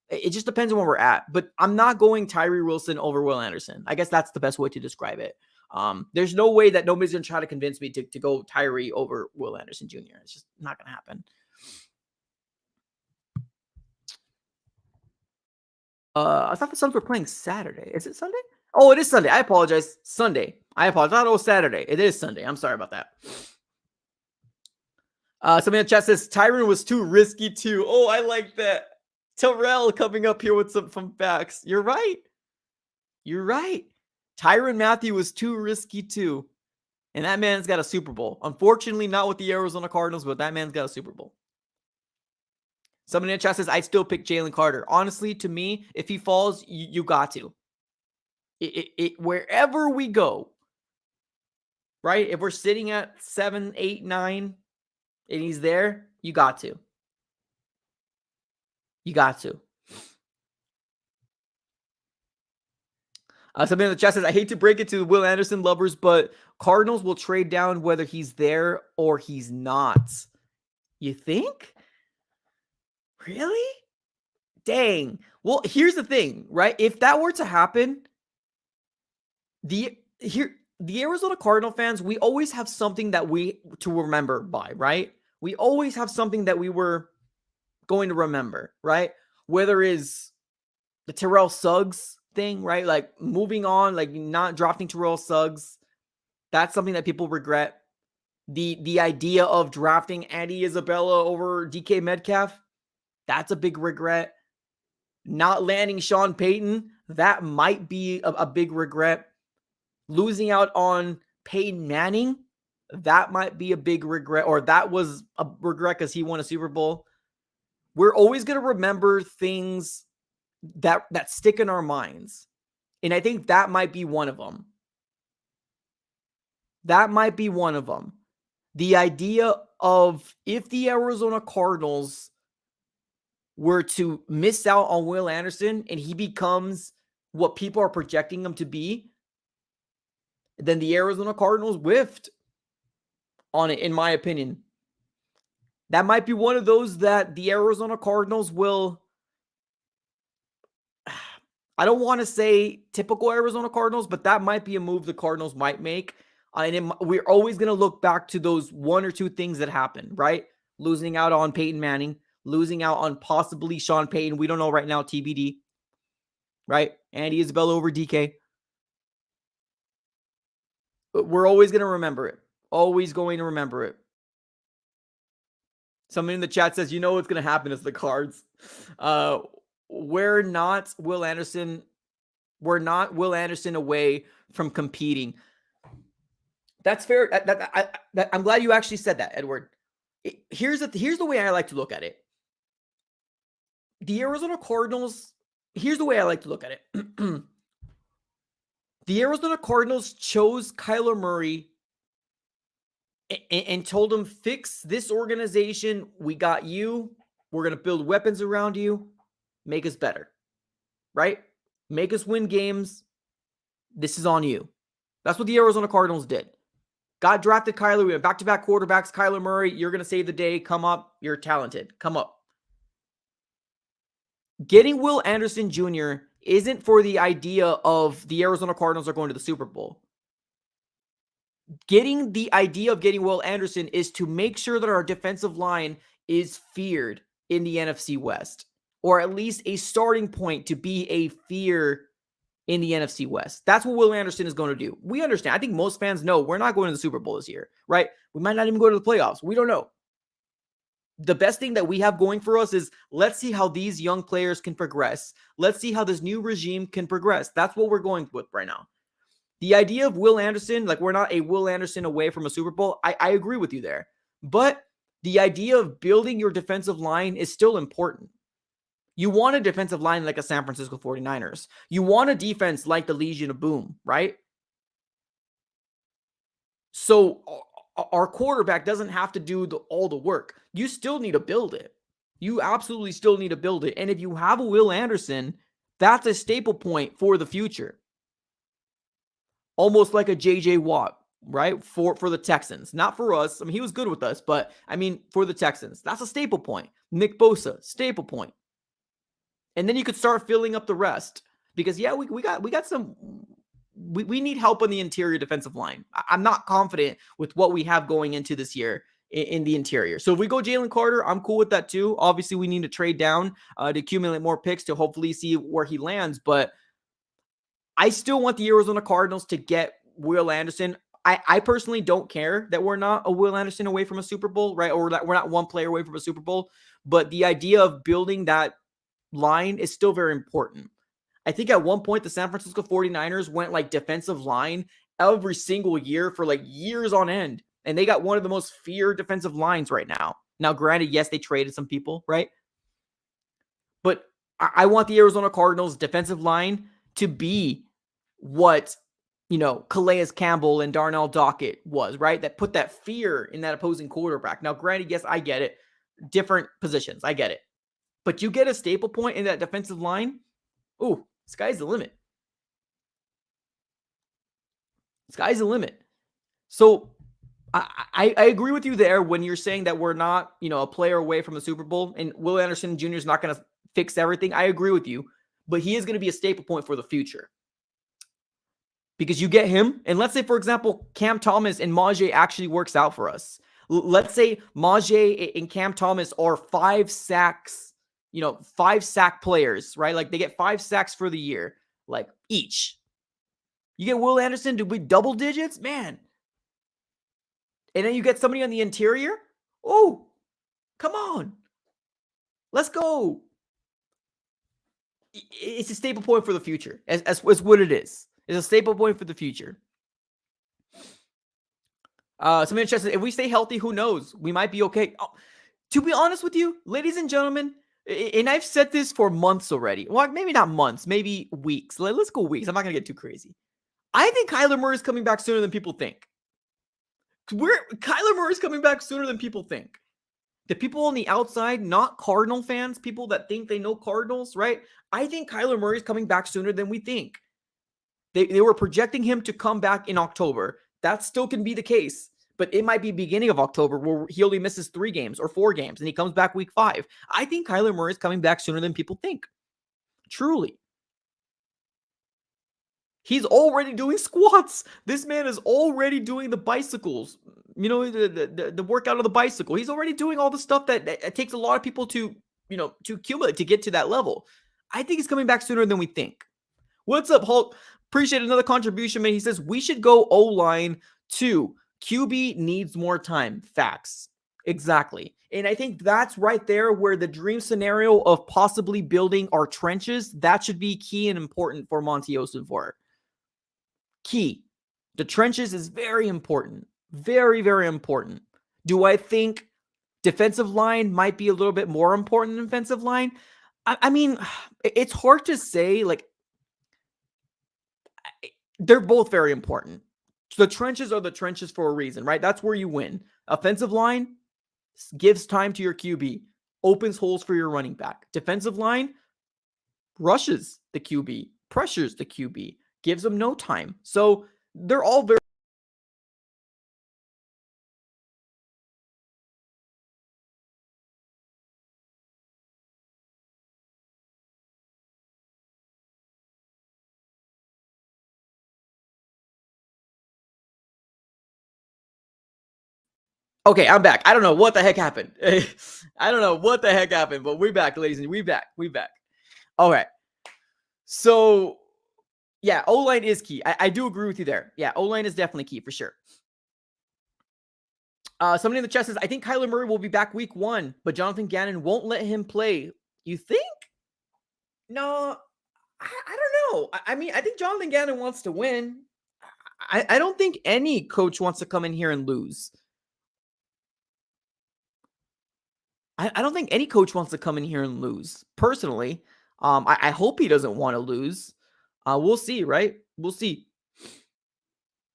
it just depends on where we're at. But I'm not going Tyree Wilson over Will Anderson. I guess that's the best way to describe it. There's no way that nobody's going to try to convince me to go Tyree over Will Anderson Jr. It's just not going to happen. I thought the Suns were playing Saturday. Is it Sunday? Oh, it is Sunday. I apologize. Sunday. I apologize. I thought it was Saturday. It is Sunday. I'm sorry about that. Somebody in the chat says Tyron was too risky too. Oh, I like that. Terrell coming up here with some facts. You're right. You're right. Tyron Matthew was too risky too. And that man's got a Super Bowl. Unfortunately, not with the Arizona Cardinals, but that man's got a Super Bowl. Somebody in the chat says, I'd still pick Jalen Carter. Honestly, to me, if he falls, you got to. Wherever we go, right? If we're sitting at 7, 8, 9, and he's there, you got to. You got to. Somebody in the chat says, I hate to break it to the Will Anderson lovers, but Cardinals will trade down whether he's there or he's not. You think? Really? Dang. Well, here's the thing, right? If that were to happen, the Arizona Cardinal fans, we always have something that to remember by, right? We always have something that we were going to remember, right? Whether it's the Terrell Suggs thing, right? Like moving on, like not drafting Terrell Suggs. That's something that people regret. The idea of drafting Andy Isabella over DK Metcalf, that's a big regret. Not landing Sean Payton, that might be a big regret. Losing out on Peyton Manning, that might be a big regret, or that was a regret because he won a Super Bowl. We're always going to remember things that stick in our minds. And I think that might be one of them. That might be one of them. The idea of if the Arizona Cardinals were to miss out on Will Anderson and he becomes what people are projecting him to be, then the Arizona Cardinals whiffed on it, in my opinion. That might be one of those that the Arizona Cardinals will, I don't want to say typical Arizona Cardinals, but that might be a move the Cardinals might make. And we're always going to look back to those one or two things that happened, right? Losing out on Peyton Manning, losing out on possibly Sean Payton. We don't know right now, TBD, right? Andy Isabella over DK. But we're always going to remember it. Always going to remember it. Somebody in the chat says, you know what's going to happen is the Cards. We're not Will Anderson away from competing. That's fair. I'm glad you actually said that, Edward. Here's the way I like to look at it. The Arizona Cardinals, here's the way I like to look at it. The Arizona Cardinals chose Kyler Murray and told him, fix this organization. We got you. We're going to build weapons around you. Make us better, right? Make us win games. This is on you. That's what the Arizona Cardinals did. Got drafted Kyler. We went back-to-back quarterbacks. Kyler Murray, you're going to save the day. Come up. You're talented. Come up. Getting Will Anderson Jr. isn't for the idea of the Arizona Cardinals are going to the Super Bowl. Getting the idea of getting Will Anderson is to make sure that our defensive line is feared in the NFC West, or at least a starting point to be a fear in the NFC West. That's what Will Anderson is going to do. We understand. I think most fans know we're not going to the Super Bowl this year, right? We might not even go to the playoffs. We don't know. The best thing that we have going for us is let's see how these young players can progress. Let's see how this new regime can progress. That's what we're going with right now. The idea of Will Anderson, like we're not a Will Anderson away from a Super Bowl. I agree with you there. But the idea of building your defensive line is still important. You want a defensive line like a San Francisco 49ers. You want a defense like the Legion of Boom, right? So our quarterback doesn't have to do all the work. You still need to build it. You absolutely still need to build it. And if you have a Will Anderson, that's a staple point for the future. Almost like a J.J. Watt, right? For the Texans. Not for us. I mean, he was good with us, but I mean, for the Texans. That's a staple point. Nick Bosa, staple point. And then you could start filling up the rest. Because, yeah, we got some we need help on the interior defensive line. I'm not confident with what we have going into this year in the interior. So if we go Jalen Carter, I'm cool with that too. Obviously, we need to trade down to accumulate more picks to hopefully see where he lands. But I still want the Arizona Cardinals to get Will Anderson. I personally don't care that we're not a Will Anderson away from a Super Bowl, right? Or that we're not one player away from a Super Bowl. But the idea of building that line is still very important. I think at one point, the San Francisco 49ers went like defensive line every single year for like years on end. And they got one of the most feared defensive lines right now. Now, granted, yes, they traded some people, right? But I want the Arizona Cardinals defensive line to be what, Calais Campbell and Darnell Dockett was, right? That put that fear in that opposing quarterback. Now, granted, yes, I get it. Different positions. I get it. But you get a staple point in that defensive line. Ooh, sky's the limit. Sky's the limit. So I agree with you there when you're saying that we're not, a player away from the Super Bowl and Will Anderson Jr. is not going to fix everything. I agree with you, but he is going to be a staple point for the future. Because you get him, and let's say, for example, Cam Thomas and Majay actually works out for us. Let's say Majay and Cam Thomas are 5 sacks, 5 sack players, right? Like they get 5 sacks for the year, like each. You get Will Anderson to be double digits, man. And then you get somebody on the interior. Oh, come on. Let's go. It's a staple point for the future, as what it is. It's a staple point for the future. Somebody in chat says, if we stay healthy, who knows? We might be okay. Oh, to be honest with you, ladies and gentlemen, and I've said this for months already. Well, maybe not months, maybe weeks. Let's go weeks. I'm not going to get too crazy. I think Kyler Murray is coming back sooner than people think. Kyler Murray is coming back sooner than people think. The people on the outside, not Cardinal fans, people that think they know Cardinals, right? I think Kyler Murray is coming back sooner than we think. They were projecting him to come back in October. That still can be the case, but it might be beginning of October where he only misses 3 games or 4 games and he comes back week 5. I think Kyler Murray is coming back sooner than people think. Truly. He's already doing squats. This man is already doing the bicycles. The workout of the bicycle. He's already doing all the stuff that it takes a lot of people to accumulate to get to that level. I think he's coming back sooner than we think. What's up, Hulk? Appreciate another contribution, man. He says, we should go O-line too. QB needs more time. Facts. Exactly. And I think that's right there where the dream scenario of possibly building our trenches, that should be key and important for Monty Ossenfort. Key. The trenches is very important. Very, very important. Do I think defensive line might be a little bit more important than defensive line? I mean, it's hard to say, like, they're both very important. The trenches are the trenches for a reason, right? That's where you win. Offensive line gives time to your QB, opens holes for your running back. Defensive line rushes the QB, pressures the QB, gives them no time. So they're all very. Okay, I'm back. I don't know what the heck happened. I don't know what the heck happened, but we're back, ladies and we back. All right. So, yeah, O-line is key. I do agree with you there. Yeah, O-line is definitely key for sure. Somebody in the chat says, I think Kyler Murray will be back week 1, but Jonathan Gannon won't let him play. You think? No, I don't know. I mean, I think Jonathan Gannon wants to win. I don't think any coach wants to come in here and lose. I don't think any coach wants to come in here and lose. Personally, I hope he doesn't want to lose. We'll see, right? We'll see.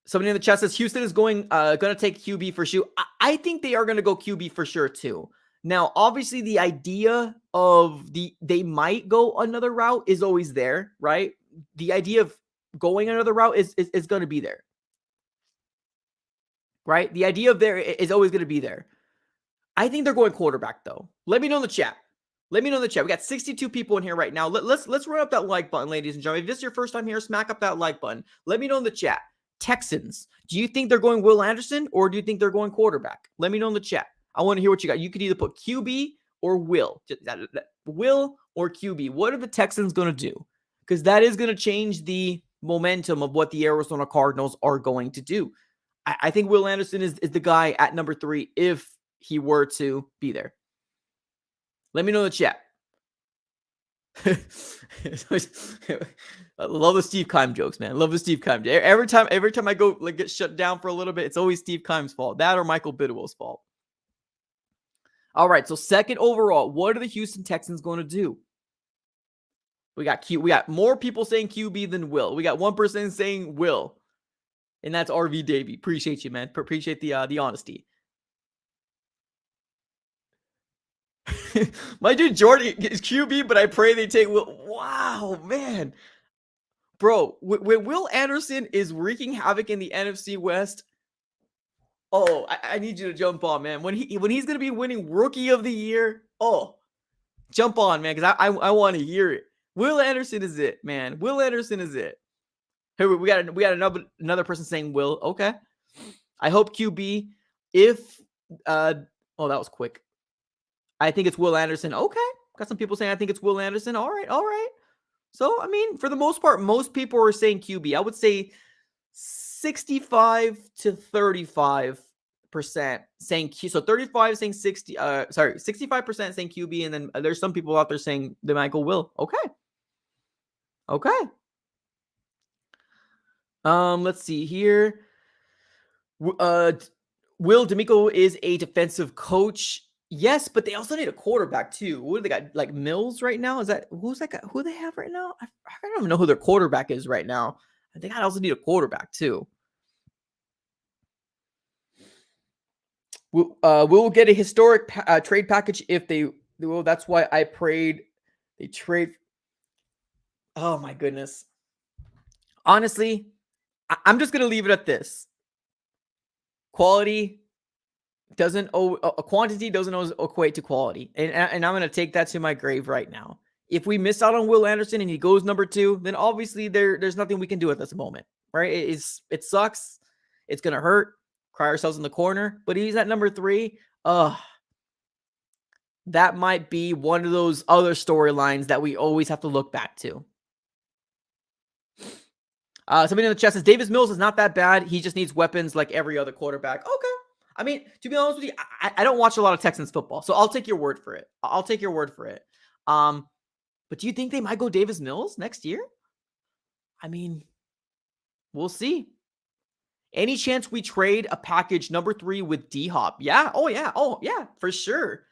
Somebody in the chat says Houston is going to take QB for sure. I think they are going to go QB for sure too. Now, obviously, the idea of they might go another route is always there, right? The idea of going another route is going to be there, right? The idea of there is always going to be there. I think they're going quarterback, though. Let me know in the chat. Let me know in the chat. We got 62 people in here right now. Let's run up that like button, ladies and gentlemen. If this is your first time here, smack up that like button. Let me know in the chat. Texans, do you think they're going Will Anderson or do you think they're going quarterback? Let me know in the chat. I want to hear what you got. You could either put QB or Will. Will or QB. What are the Texans going to do? Because that is going to change the momentum of what the Arizona Cardinals are going to do. I think Will Anderson is the guy at number 3 if he were to be there. Let me know in the chat. I love the Steve Keim jokes, man. Love the Steve Keim. Every time I go get shut down for a little bit, it's always Steve Keim's fault. That or Michael Bidwell's fault. All right, so second overall, what are the Houston Texans going to do? We got more people saying QB than Will. We got 1% saying Will, and that's RV Davey. Appreciate you, man. Appreciate the honesty. My dude Jordan is QB, but I pray they take Will. Wow, man. Bro, when Will Anderson is wreaking havoc in the NFC West, I need you to jump on, man. When he's going to be winning Rookie of the Year, jump on, man, because I want to hear it. Will Anderson is it, man. Will Anderson is it. Here we got another person saying Will. Okay. I hope QB. If that was quick. I think it's Will Anderson. Okay. Got some people saying I think it's Will Anderson. All right. So, I mean, for the most part, most people are saying QB. I would say 65 to 35% saying Q. So 35 saying 65% saying QB, and then there's some people out there saying they might go Will. Okay. Let's see here. Will D'Amico is a defensive coach. Yes, but they also need a quarterback too. What do they got? Like Mills right now? Who's that guy? Who they have right now? I don't even know who their quarterback is right now. I think I also need a quarterback too. We'll get a historic trade package if they will. That's why I prayed they trade. Oh my goodness. Honestly, I'm just gonna leave it at this. Quantity doesn't equate to quality, and I'm gonna take that to my grave right now. If we miss out on Will Anderson and he goes number 2, then obviously there's nothing we can do at this moment, right? It sucks. It's gonna hurt. Cry ourselves in the corner. But he's at number 3. That might be one of those other storylines that we always have to look back to. Somebody in the chat says Davis Mills is not that bad. He just needs weapons like every other quarterback. Okay. I mean, to be honest with you, I don't watch a lot of Texans football, so I'll take your word for it. But do you think they might go Davis Mills next year? I mean, we'll see. Any chance we trade a package number 3 with D-Hop? Yeah. Oh, yeah. For sure.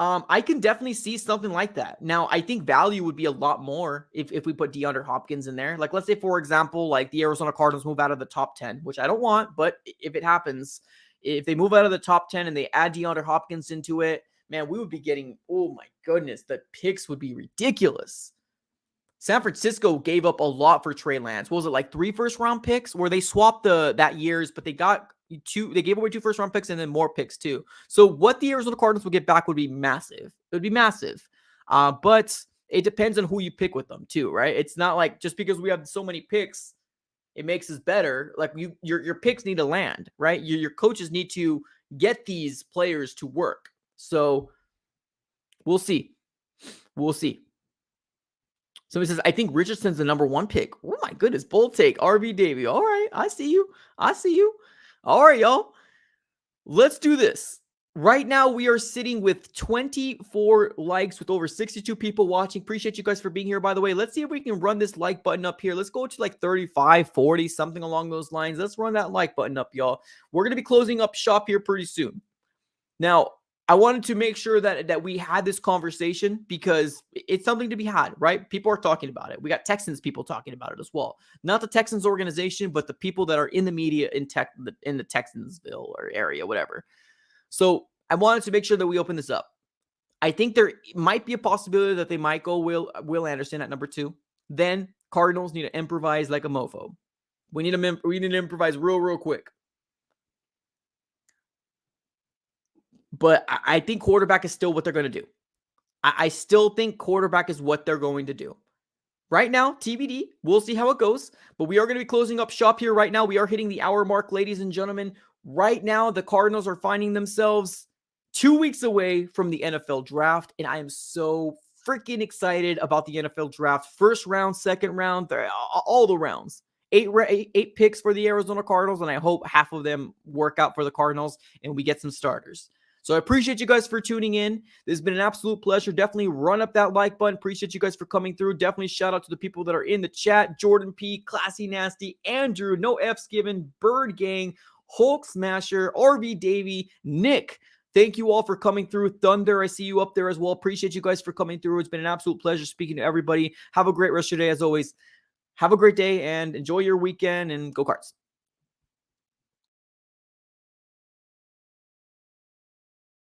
I can definitely see something like that. Now, I think value would be a lot more if we put DeAndre Hopkins in there. Like, let's say, for example, like the Arizona Cardinals move out of the top 10, which I don't want, but if it happens, if they move out of the top 10 and they add DeAndre Hopkins into it, man, we would be getting, oh my goodness, the picks would be ridiculous. San Francisco gave up a lot for Trey Lance. What was it, like 3 first-round picks? Where they swapped that years, but they got 2. They gave away 2 first-round picks and then more picks too. So what the Arizona Cardinals would get back would be massive. It would be massive. But it depends on who you pick with them too, right? It's not like just because we have so many picks, it makes us better. Like your picks need to land, right? Your coaches need to get these players to work. So we'll see. Somebody says, I think Richardson's the number 1 pick. Oh my goodness. Bold take. RV Davey. All right. I see you. All right, y'all. Let's do this. Right now, we are sitting with 24 likes with over 62 people watching. Appreciate you guys for being here, by the way. Let's see if we can run this like button up here. Let's go to like 35, 40, something along those lines. Let's run that like button up, y'all. We're going to be closing up shop here pretty soon. Now, I wanted to make sure that we had this conversation because it's something to be had, right? People are talking about it. We got Texans people talking about it as well. Not the Texans organization, but the people that are in the media in the Texansville or area, whatever. So I wanted to make sure that we open this up. I think there might be a possibility that they might go Will Anderson at number 2. Then Cardinals need to improvise like a mofo. We need to improvise real quick. But I think quarterback is still what they're going to do. I still think quarterback is what they're going to do. Right now, TBD. We'll see how it goes. But we are going to be closing up shop here right now. We are hitting the hour mark, ladies and gentlemen. Right now, the Cardinals are finding themselves 2 weeks away from the NFL draft. And I am so freaking excited about the NFL draft. First round, second round, all the rounds. Eight picks for the Arizona Cardinals. And I hope half of them work out for the Cardinals and we get some starters. So I appreciate you guys for tuning in. This has been an absolute pleasure. Definitely run up that like button. Appreciate you guys for coming through. Definitely shout out to the people that are in the chat. Jordan P, Classy Nasty, Andrew, No F's Given, Bird Gang, Hulk Smasher, RV Davey, Nick. Thank you all for coming through. Thunder, I see you up there as well. Appreciate you guys for coming through. It's been an absolute pleasure speaking to everybody. Have a great rest of your day as always. Have a great day and enjoy your weekend and go Cards.